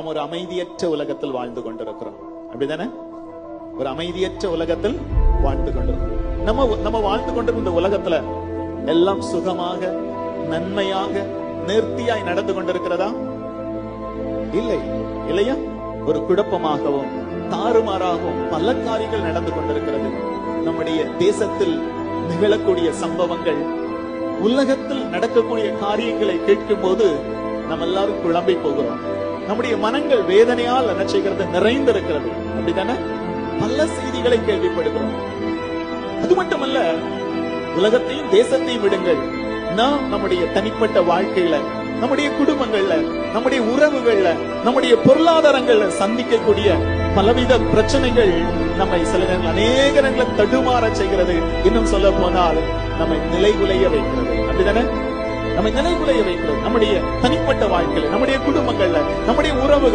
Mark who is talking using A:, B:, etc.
A: நாம் ஒரு அமைதியற்ற உலகத்தில் வாழ்ந்து கொண்டிருக்கிறோம். அப்படிதானே? ஒரு அமைதியற்ற உலகத்தில் வாழ்ந்து கொண்டிருக்கிறோம். நம்ம வாழ்ந்து கொண்டிருந்த உலகத்துல எல்லாம் சுகமாக, நன்மையாக, நேர்த்தியாய் நடந்து கொண்டிருக்கிறதா? இல்லை, இல்லையா? ஒரு குழப்பமாகவும் தாறுமாறாகவும் பல காரியங்கள் நடந்து கொண்டிருக்கிறது. நம்முடைய தேசத்தில் நிகழக்கூடிய சம்பவங்கள், உலகத்தில் நடக்கக்கூடிய காரியங்களை கேட்கும் போது நம்ம எல்லாரும் குழம்பி போகிறோம். நம்முடைய மனங்கள் வேதனையால் என்ன செய்கிறது? நிறைந்திருக்கிறது. அப்படித்தானே? பல செய்திகளை கேள்விப்படுகிறோம். அது மட்டுமல்ல, உலகத்தையும் தேசத்தையும் விடுங்கள், நாம் நம்முடைய தனிப்பட்ட வாழ்க்கையில, நம்முடைய குடும்பங்கள்ல, நம்முடைய உறவுகள்ல, நம்முடைய பொருளாதாரங்கள்ல சந்திக்கக்கூடிய பலவித பிரச்சனைகள் நம்மை சில நேரங்கள் அநேக நேரங்களில் தடுமாற செய்கிறது. இன்னும் சொல்ல போனால் நம்மை நிலைகுலைய வைக்கிறது. அப்படிதானே? நம்மை நிலைகுலைய வைக்கிறது. நம்முடைய தனிப்பட்ட வாழ்க்கையில, நம்முடைய குடும்பங்கள்ல, நம்முடைய உறவுகள்